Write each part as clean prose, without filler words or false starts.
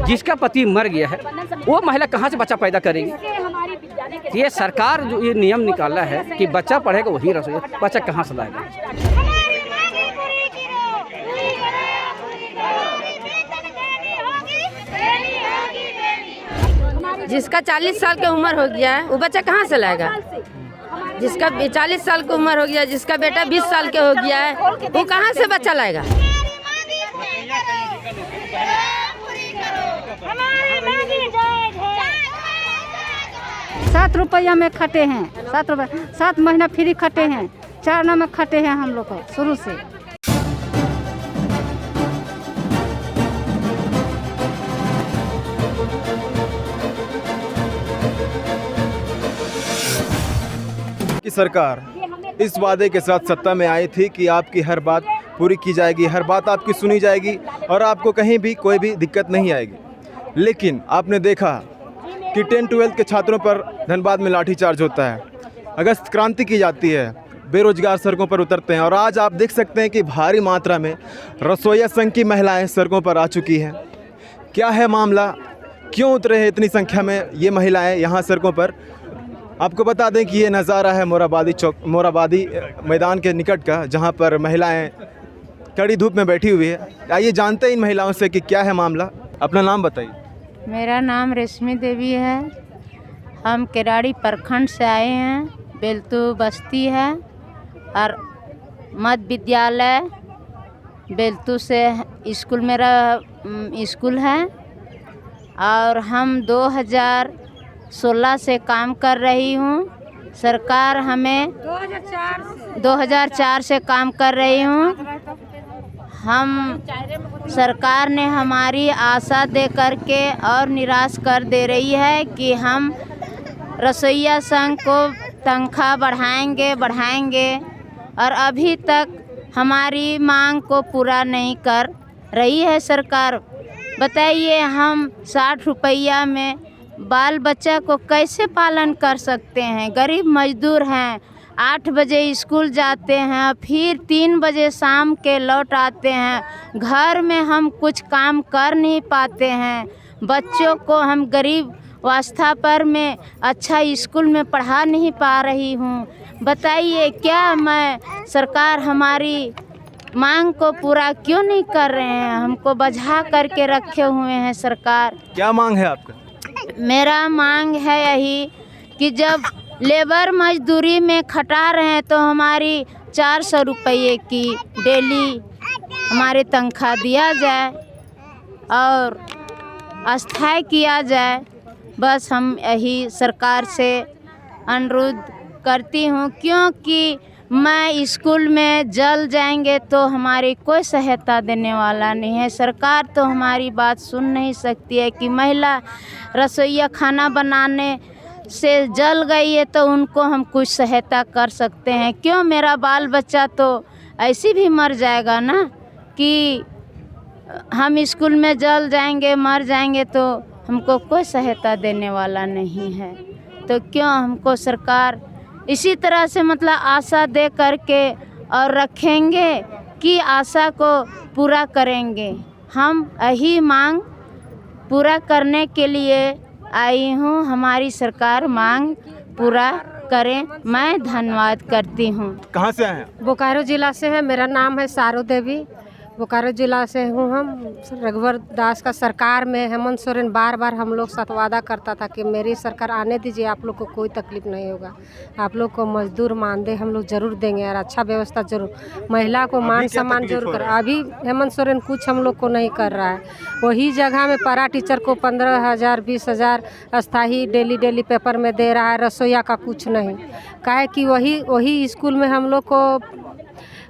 जिसका पति मर गया है वो महिला कहाँ से बच्चा पैदा करेगी। ये सरकार जो ये नियम निकाला है कि बच्चा पढ़ेगा वही रसोई, बच्चा कहाँ से लाएगा। जिसका 40 साल की उम्र हो गया है वो बच्चा कहाँ से लाएगा। जिसका 40 साल की उम्र हो गया, जिसका बेटा 20 साल के हो गया है वो कहाँ से बच्चा लाएगा। 7 रुपया में खटे हैं, 7 रुपया 7 महीना फ्री खटे हैं, 4 आना में खटे हैं हम लोग को शुरू से। की सरकार इस वादे के साथ सत्ता में आई थी कि आपकी हर बात पूरी की जाएगी, हर बात आपकी सुनी जाएगी और आपको कहीं भी कोई भी दिक्कत नहीं आएगी। लेकिन आपने देखा कि 10-12 के छात्रों पर धनबाद में लाठीचार्ज होता है, अगस्त क्रांति की जाती है, बेरोजगार सड़कों पर उतरते हैं और आज आप देख सकते हैं कि भारी मात्रा में रसोइया संघ की महिलाएं सड़कों पर आ चुकी हैं। क्या है मामला, क्यों उतरे हैं इतनी संख्या में ये महिलाएं यहाँ सड़कों पर। आपको बता दें कि ये नज़ारा है मोराबादी मैदान के निकट का, जहाँ पर महिलाएं कड़ी धूप में बैठी हुई है। आइए जानते हैं इन महिलाओं से कि क्या है मामला। अपना नाम बताइए। मेरा नाम रेशमी देवी है। हम केराड़ी प्रखंड से आए हैं। बेलतू बस्ती है और मध्य विद्यालय बेलतू से स्कूल मेरा स्कूल है और हम 2016 से काम कर रही हूँ। सरकार हमें 2004 से काम कर रही हूँ। हम सरकार ने हमारी आशा दे करके और निराश कर दे रही है कि हम रसोइया संघ को तनख्वाह बढ़ाएंगे और अभी तक हमारी मांग को पूरा नहीं कर रही है सरकार। बताइए हम 60 रुपया में बाल बच्चा को कैसे पालन कर सकते हैं। गरीब मजदूर हैं, 8 बजे स्कूल जाते हैं, फिर 3 बजे शाम के लौट आते हैं। घर में हम कुछ काम कर नहीं पाते हैं। बच्चों को हम गरीब अवस्था पर में अच्छा स्कूल में पढ़ा नहीं पा रही हूँ। बताइए क्या मैं सरकार हमारी मांग को पूरा क्यों नहीं कर रहे हैं। हमको बझा करके रखे हुए हैं सरकार। क्या मांग है आपका? मेरा मांग है यही कि जब लेबर मजदूरी में खटा रहे हैं तो हमारी 400 रुपये की डेली हमारी तनख्वाह दिया जाए और अस्थायी किया जाए। बस हम यही सरकार से अनुरोध करती हूँ, क्योंकि मैं स्कूल में जल जाएंगे तो हमारी कोई सहायता देने वाला नहीं है। सरकार तो हमारी बात सुन नहीं सकती है कि महिला रसोइया खाना बनाने से जल गई है तो उनको हम कुछ सहायता कर सकते हैं। क्यों मेरा बाल बच्चा तो ऐसे भी मर जाएगा ना, कि हम स्कूल में जल जाएंगे मर जाएंगे तो हमको कोई सहायता देने वाला नहीं है। तो क्यों हमको सरकार इसी तरह से मतलब आशा दे करके और रखेंगे कि आशा को पूरा करेंगे। हम यही मांग पूरा करने के लिए आई हूँ। हमारी सरकार मांग पूरा करें। मैं धन्यवाद करती हूँ। कहाँ से आए हैं? बोकारो जिला से है। मेरा नाम है सारू देवी। बोकारो जिला से हूँ हम। रघुवर दास का सरकार में हेमंत सोरेन बार बार हम लोग साथ वादा करता था कि मेरी सरकार आने दीजिए, आप लोग को कोई तकलीफ नहीं होगा, आप लोग को मजदूर मानदेय हम लोग ज़रूर देंगे और अच्छा व्यवस्था जरूर, महिला को मान सम्मान जरूर कर। अभी हेमंत सोरेन कुछ हम लोग को नहीं कर रहा है। वही जगह में पैरा टीचर को 15,000 20,000 अस्थाई डेली पेपर में दे रहा है, रसोइया का कुछ नहीं। काहे कि वही स्कूल में हम लोग को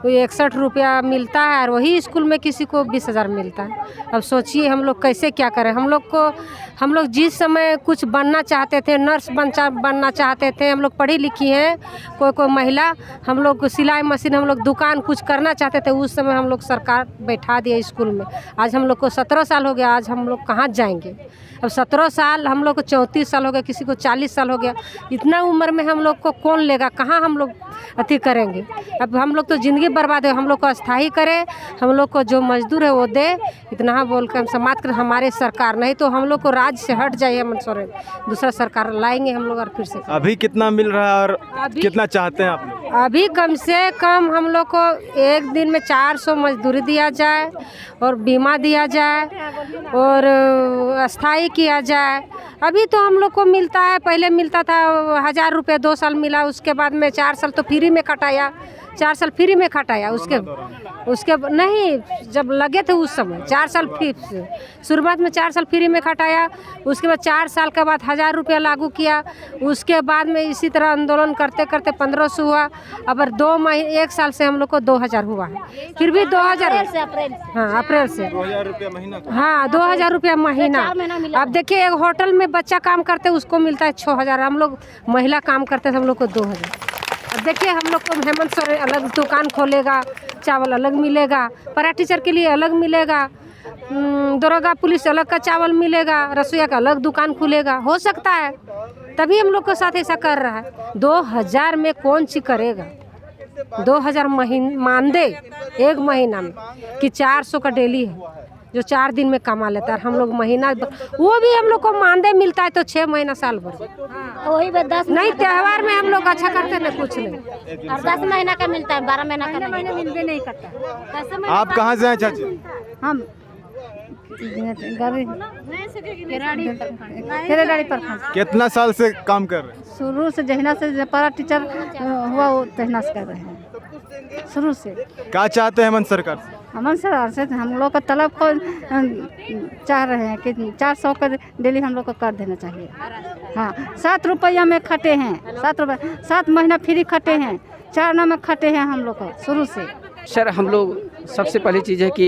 61 रुपया मिलता है और वही स्कूल में किसी को 20,000 मिलता है। अब सोचिए हम लोग कैसे क्या करें। हम लोग जिस समय कुछ बनना चाहते थे, नर्स बनना चाहते थे, हम लोग पढ़ी लिखी हैं, कोई महिला, हम लोग सिलाई मशीन, हम लोग दुकान कुछ करना चाहते थे, उस समय हम लोग सरकार बैठा दिया स्कूल में। आज हम लोग को 17 साल हो गया, आज हम लोग कहाँ जाएंगे। अब 17 साल, हम लोग को 34 साल हो गया, किसी को 40 साल हो गया। इतना उम्र में हम लोग को कौन लेगा, कहाँ हम लोग अति करेंगे। अब हम लोग तो ज़िंदगी बर्बाद है, हम लोग को अस्थाई करे, हम लोग को जो मजदूर है वो दे, इतना बोल कर हम समाप्त कर। हमारे सरकार नहीं तो हम लोग को राज्य से हट जाइए हेमंत सोरेन, दूसरा सरकार लाएंगे हम लोग और फिर से। अभी कितना मिल रहा है और कितना चाहते हैं आप? अभी कम से कम हम लोग को एक दिन में 400 मजदूरी दिया जाए और बीमा दिया जाए और अस्थाई किया जाए। अभी तो हम लोग को मिलता है, पहले मिलता था 1000 रुपये, 2 साल मिला, उसके बाद में 4 साल तो फ्री में कटाया, 4 साल फ्री में कटाया। उसके नहीं, जब लगे थे उस समय 4 साल फ्री, शुरुआत में 4 साल फ्री में कटाया, उसके बाद 4 साल के बाद 1000 रुपया लागू किया। उसके बाद में इसी तरह आंदोलन करते करते 1500 हुआ। अब 2 महीने 1 साल से हम लोग को 2000 हुआ है, फिर भी 2000, हाँ अप्रैल से 2000 रुपया महीना। हाँ 2000 रुपया महीना। अब देखिए एक होटल में बच्चा काम करते उसको मिलता है 6000, हम लोग महिला काम करते हैं हम लोग को 2000। अब देखिए हम लोग को हेमंत सोरेन अलग दुकान खोलेगा, चावल अलग मिलेगा, परा टीचर के लिए अलग मिलेगा, दरोगा पुलिस अलग का चावल मिलेगा, रसोईया का अलग दुकान खुलेगा, हो सकता है तभी हम लोग के साथ ऐसा कर रहा है। 2000 में कौन सी करेगा? 2000 मानदे एक महीना में कि 400 का डेली है जो 4 दिन में कमा लेता है, हम लोग महीना वो भी हम लोग को मानदे मिलता है तो 6 महीना साल भर, वही 10 नहीं त्यौहार में हम लोग अच्छा करते हैं कुछ नहीं, और 10 महीना का मिलता है, 12 महीना का महीने मिलबे नहीं करता। आप कहाँ से हैं चाची? हम कितना साल से काम कर रहे हैं? शुरू से जहिना से परा टीचर हुआ वो तहिना से कर रहे हैं शुरू से। क्या चाहते हैं हेमंत सरकार से? हमन सरकार से हम लोग का तलब को चाह रहे हैं कि 400 का डेली हम लोग को कर देना चाहिए। हाँ 7 रुपया में खटे हैं, 7 रुपये 7 महीना फ्री खटे हैं, 4 में खटे हैं हम लोग को शुरू से। सर हम लोग सबसे पहली चीज़ है कि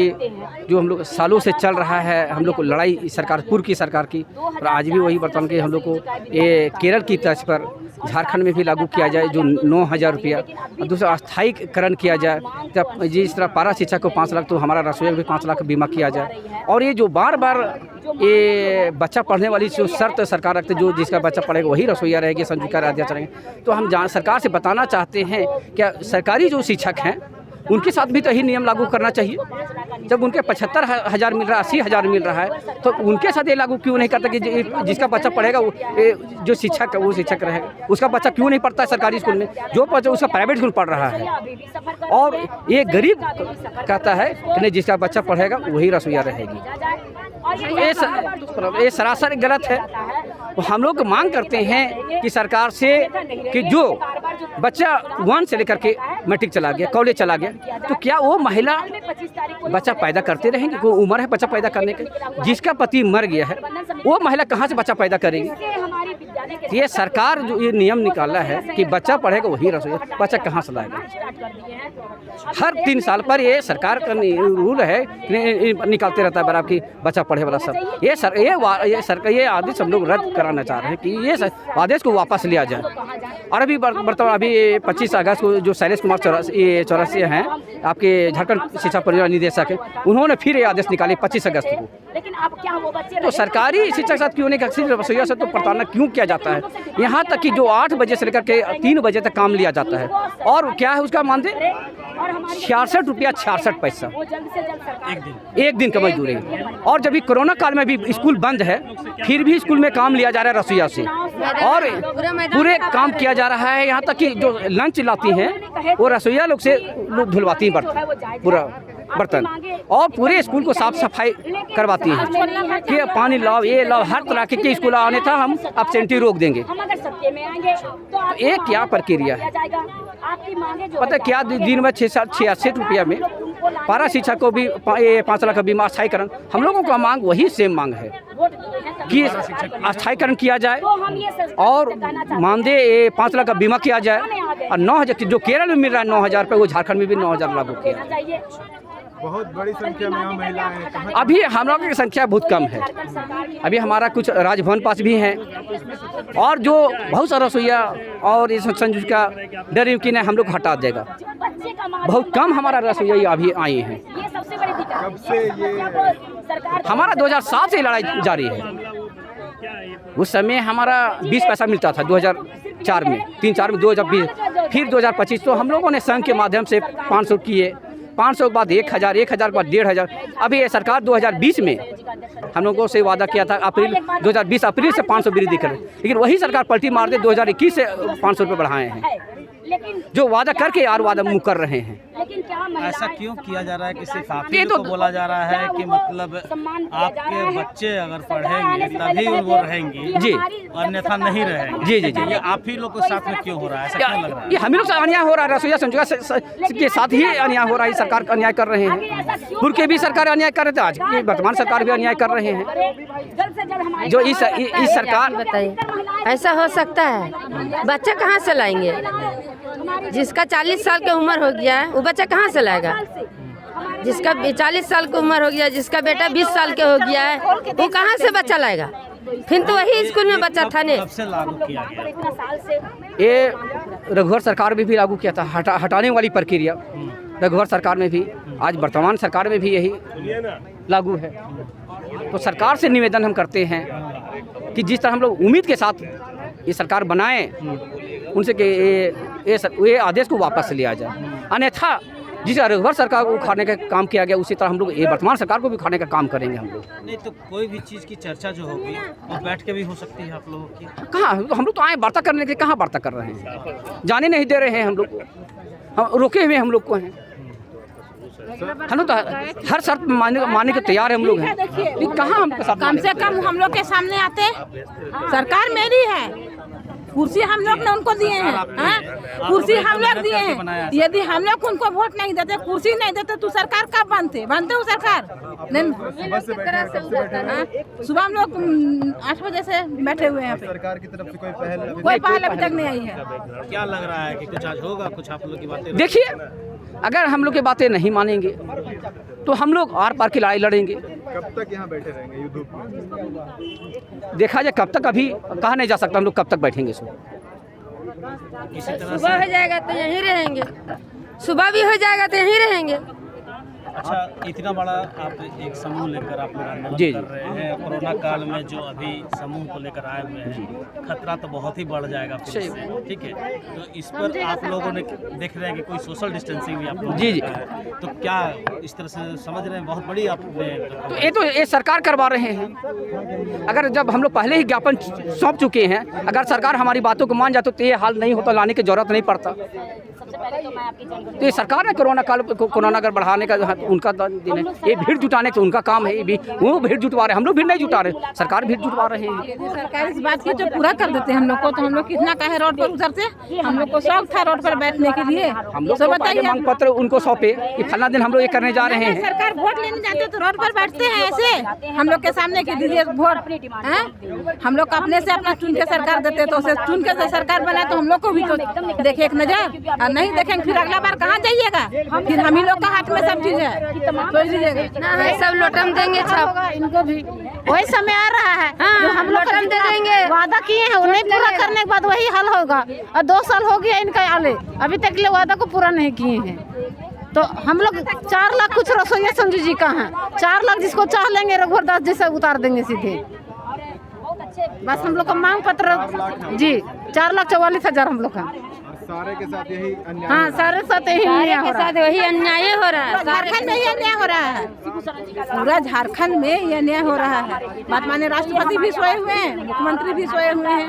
जो हम लोग सालों से चल रहा है, हम लोग को लड़ाई सरकार पूर्व की सरकार की, और आज भी वही वर्तमान के हम लोग को ये केरल की तर्ज पर झारखंड में भी लागू किया जाए जो 9000 रुपया, और दूसरा अस्थायीकरण किया जाए। जब जिस तरह पारा शिक्षा को 5 लाख तो हमारा रसोई भी 5 लाख बीमा किया जाए। और ये जो बार बार ये बच्चा पढ़ने वाली जो शर्त सरकार रखते, जो जिसका बच्चा पढ़ेगा वही रसोईया रहेगी, संजीविका अध्यक्ष रहेंगे, तो हम सरकार से बताना चाहते हैं क्या सरकारी जो शिक्षक हैं उनके साथ भी तो यही नियम लागू करना चाहिए। जब उनके 75,000 मिल रहा है, 80,000 मिल रहा है, तो उनके साथ ये लागू क्यों नहीं करता कि जिसका बच्चा पढ़ेगा वो जो शिक्षक है वो शिक्षक रहेगा, उसका बच्चा क्यों नहीं पढ़ता है सरकारी स्कूल में, जो बच्चा उसका प्राइवेट स्कूल पढ़ रहा है। और ये गरीब कहता है कि नहीं जिसका बच्चा पढ़ेगा वही रसोईया रहेगी, ये सरासर गलत है। हम लोग मांग करते हैं कि सरकार से कि जो बच्चा 1 से लेकर के मैट्रिक चला गया, कॉलेज चला गया, तो क्या वो महिला बच्चा पैदा करते रहेंगी? कोई उम्र है बच्चा पैदा करने की? जिसका पति मर गया है वो महिला कहाँ से बच्चा पैदा करेगी? ये सरकार जो ये नियम निकाला है कि बच्चा पढ़ेगा वही रसोईया, बच्चा कहाँ से लाएगा? हर 3 साल पर ये सरकार का रूल है, निकालते रहता है बराबर की बच्चा पढ़े वाला सब। ये आदेश हम लोग रद्द कराना चाह रहे हैं कि ये आदेश को वापस लिया जाए। और अभी वर्तमान अभी 25 अगस्त को जो शैलेश कुमार चौरसिया हैं, आपके झारखंड शिक्षा परियोजना निदेशक हैं, उन्होंने फिर ये आदेश निकाले 25 अगस्त को। तो सरकारी शिक्षक साथ क्यों नहीं, सिर्फ रसोईया से तो प्रताड़ना क्यों किया जाता है? यहाँ तक कि जो 8 बजे से लेकर के 3 बजे तक काम लिया जाता है, और क्या है उसका मानदेय 66 रुपया 66 पैसा एक दिन का मजदूरी। और जब भी कोरोना काल में भी स्कूल बंद है, फिर भी स्कूल में काम लिया जा रहा है रसोईया से, और पूरे काम किया जा रहा है। यहाँ तक कि जो लंच लाती हैं वो रसोईया लोग से धुलवाती हैं पूरा बर्तन, और पूरे स्कूल को साफ सफाई करवाती हैं कि पानी लाओ, ये लाओ, हर तरह के स्कूल आने था हम एब्सेंटी रोक देंगे। ये क्या प्रक्रिया है? पता क्या दिन में 66 रुपया में पारा शिक्षा को भी 5 लाख का बीमा अस्थायीकरण, हम लोगों का मांग वही सेम मांग है कि अस्थायीकरण किया जाए और मानदेय 5 लाख का बीमा किया जाए, और 9,000 जो केरल में मिल रहा है 9,000 रुपये, वो झारखंड में भी 9,000 लागू किया। बहुत बड़ी संख्या में यहाँ महिलाएं हैं। अभी हम लोगों की संख्या बहुत कम है। अभी हमारा कुछ राजभवन पास भी हैं, और जो बहुत सारा रसोईया और इस संजीविका डर की ने हम लोग हटा देगा। बहुत कम हमारा रसोईया अभी आए हैं। कब से ये हमारा 2007 से लड़ाई जारी है। उस समय हमारा 20 पैसा मिलता था 2004 में, 3-4 में 2020 फिर 2025 तो हम लोगों ने संघ के माध्यम से 500 किए, 500 के बाद 1000, 1000 के बाद 1500। अभी ये सरकार 2020 में हम लोगों से वादा किया था अप्रैल 2020 अप्रैल से 500 वृद्धि करें, लेकिन वही सरकार पलटी मार दे 2021 से 500 रुपये बढ़ाए हैं, जो वादा करके यार वादा मुँह कर रहे हैं। ऐसा क्यों किया जा रहा है कि सिर्फ आप ही को बोला जा रहा है कि मतलब आपके बच्चे अगर पढ़ेंगे तभी वो रहेंगे जी, अन्यथा नहीं रहेंगे? जी जी जी। ये आप ही लोग के साथ में क्यों हो रहा है, ऐसा क्यों लग रहा है? ये हम लोग से अन्याय हो रहा है, रसोईया संजोगा के साथ ही अन्याय हो रहा है। सरकार अन्याय कर रहे हैं, पूर्व के भी सरकार अन्याय कर रहे थे, आज की वर्तमान सरकार भी अन्याय कर रहे हैं। जो इस सरकार बताइए ऐसा हो सकता है? बच्चा कहाँ से लाएंगे? जिसका 40 साल की उम्र हो गया है वो बच्चा कहाँ से लाएगा? जिसका 40 साल की उम्र हो गया, जिसका बेटा 20 साल के हो गया है, वो कहाँ से बच्चा लाएगा? फिर तो वही स्कूल में बच्चा था ने। कब से लागू किया गया? ये रघुवर सरकार में भी लागू किया था, हटाने वाली प्रक्रिया रघुवर सरकार में भी, आज वर्तमान सरकार में भी यही लागू है। तो सरकार से निवेदन हम करते हैं कि जिस तरह हम लोग उम्मीद के साथ ये सरकार बनाए, उनसे कि ये आदेश को वापस लिया जाए, अन्यथा जिस रघुवर सरकार को उखाड़ने का काम किया गया उसी तरह हम लोग ये वर्तमान सरकार को भी उखाड़ने का काम करेंगे हम लोग। नहीं तो कोई भी चीज़ की चर्चा जो होगी वो बैठ के भी हो सकती है आप लोगों की? कहाँ हम लोग तो आए वार्ता करने के, कहाँ वार्ता कर रहे हैं? जाने नहीं दे रहे हैं हम लोग को, हम रोके हुए हम लोग को हैं। हम लोग तो हर शर्त मानने के तैयार है हम लोग हैं, कहाँ हम कम से कम हम लोग के सामने आते। सरकार मेरी है, कुर्सी हम लोग ने उनको दिए हैं, कुर्सी हम लोग दिए हैं। यदि हम लोग उनको वोट नहीं देते, कुर्सी नहीं देते तो सरकार कब बनते हो सरकार? सुबह हम लोग 8 बजे से बैठे हुए हैं। सरकार की तरफ से कोई पहल अभी तक नहीं आई है। क्या लग रहा है कि कुछ आज होगा? कुछ आप लोग की बातें देखिए, अगर हम लोग की बातें नहीं मानेंगे तो हम लोग आर पार की लड़ाई लड़ेंगे। कब तक यहाँ बैठे रहेंगे ये धूप में? देखा जाए कब तक, अभी कहा नहीं जा सकता हम लोग कब तक बैठेंगे। सुबह हो जाएगा तो यहीं रहेंगे, सुबह भी हो जाएगा तो यहीं रहेंगे। अच्छा, इतना बड़ा आप एक समूह लेकर आप लोग आंदोलन जी, कर रहे हैं, कोरोना काल में जो अभी समूह को लेकर आए हुए हैं, खतरा तो बहुत ही बढ़ जाएगा फिर से, ठीक है? तो इस पर आप लोगों ने देख रहे हैं कि कोई सोशल डिस्टेंसिंग भी आप लोग जी जी, तो क्या इस तरह से समझ रहे हैं? बहुत बड़ी आपने तो ये सरकार करवा रहे हैं। अगर जब हम लोग पहले ही ज्ञापन सौंप चुके हैं, अगर सरकार हमारी बातों को मान जाए तो ये हाल नहीं होता, लाने की जरूरत नहीं पड़ता। तो ये सरकार ने कोरोना काल कोरोना अगर बढ़ाने का उनका दिन है, ये भीड़ जुटाने का उनका काम है, ये भी वो भीड़ जुटवा रहे हैं, हम लोग भीड़ नहीं जुटा रहे, सरकार भीड़ जुटवा रहे हैं। सरकार इस बात को जो पूरा कर देते हैं हम लोग को, तो हम लोग कितना काहे रोड पर उतरते? हम लोग को शौक था रोड पर बैठने के लिए। हम लोग पहले मांग पत्र उनको सौंपे कि फला दिन हम लोग ये करने जा रहे हैं। सरकार वोट लेने जाते तो रोड पर बैठते हैं ऐसे हम लोग के सामने कि दीजिए वोट हैं। हम लोग अपने से अपना चुन के सरकार देते, तो उसे चुन के सरकार बना तो हम लोग को भी तो देखे एक नजर, और नहीं देखेंगे फिर अगला बार कहाँ जाइएगा? फिर हम ही लोग का हाथ में सब चीज है, सब लोटम देंगे छाप इनको भी वही समय आ रहा है। हाँ, हम लोग लोटम दे देंगे। वादा किए हैं उन्हें पूरा करने के बाद वही हल होगा। और 2 साल हो गया इनका आले, अभी तक ये वादा को पूरा नहीं किए हैं। तो हम लोग 4 लाख कुछ रसोईया संजू जी का है, 4 लाख जिसको चाह लेंगे रघुवर दास जैसे उतार देंगे सीधे। बस हम लोग का मांग पत्र जी 4,44,000 हम लोग का। सारे के साथ यही अन्याय। हाँ, सारे साथ यही अन्याय हो रहा है। वही अन्याय हो रहा है, झारखंड में ही अन्याय हो रहा है, पूरा झारखंड में ये अन्याय हो रहा है। बात माने राष्ट्रपति भी सोए हुए हैं, मुख्यमंत्री भी सोए हुए हैं।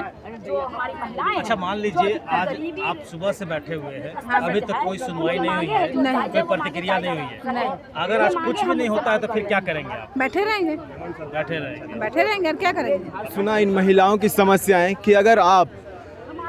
अच्छा, मान लीजिए आज आप सुबह से बैठे हुए हैं, अभी तक कोई सुनवाई नहीं हुई है, कोई प्रतिक्रिया नहीं हुई है। अगर आज कुछ भी नहीं होता है तो फिर क्या करेंगे आप? बैठे रहेंगे, बैठे रहेंगे और क्या करेंगे? सुना इन महिलाओं की समस्याएं कि अगर आप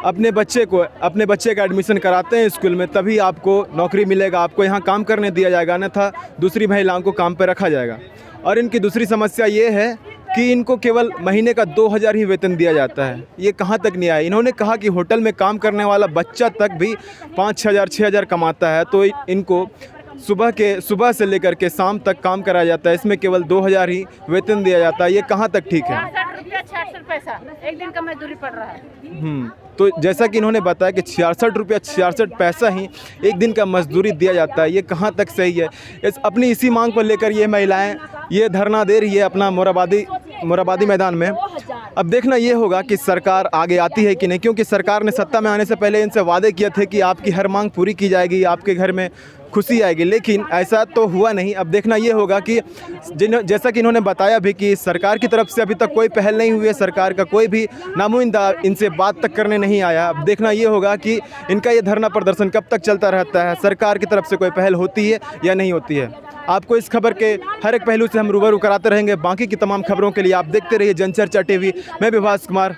अपने बच्चे का एडमिशन कराते हैं स्कूल में तभी आपको नौकरी मिलेगा, आपको यहाँ काम करने दिया जाएगा, अन्यथा दूसरी महिलाओं को काम पर रखा जाएगा। और इनकी दूसरी समस्या ये है कि इनको केवल महीने का 2000 ही वेतन दिया जाता है। ये कहाँ तक न्याय? इन्होंने कहा कि होटल में काम करने वाला बच्चा तक भी 5,000 6,000 कमाता है, तो इनको सुबह से लेकर के शाम तक काम कराया जाता है, इसमें केवल 2000 ही वेतन दिया जाता है। ये कहाँ तक ठीक है? 66 पैसा एक दिन का मजदूरी पड़ रहा है। तो जैसा कि इन्होंने बताया कि 66 रुपया 66 पैसा ही एक दिन का मजदूरी दिया जाता है, ये कहाँ तक सही है? अपनी इसी मांग पर लेकर ये महिलाएं ये धरना दे रही है अपना मोराबादी मैदान में। अब देखना ये होगा कि सरकार आगे आती है कि नहीं, क्योंकि सरकार ने सत्ता में आने से पहले इनसे वादे किए थे कि आपकी हर मांग पूरी की जाएगी, आपके घर में खुशी आएगी, लेकिन ऐसा तो हुआ नहीं। अब देखना ये होगा कि जैसा कि इन्होंने बताया भी कि सरकार की तरफ से अभी तक कोई पहल नहीं हुई है, सरकार का कोई भी नामुइंदा इनसे बात तक करने नहीं आया। अब देखना ये होगा कि इनका ये धरना प्रदर्शन कब तक चलता रहता है, सरकार की तरफ से कोई पहल होती है या नहीं होती है। आपको इस खबर के हर एक पहलू से हम रूबरू कराते रहेंगे। बाकी की तमाम खबरों के लिए आप देखते रहिए जनचर्चा टीवी। मैं विभास कुमार।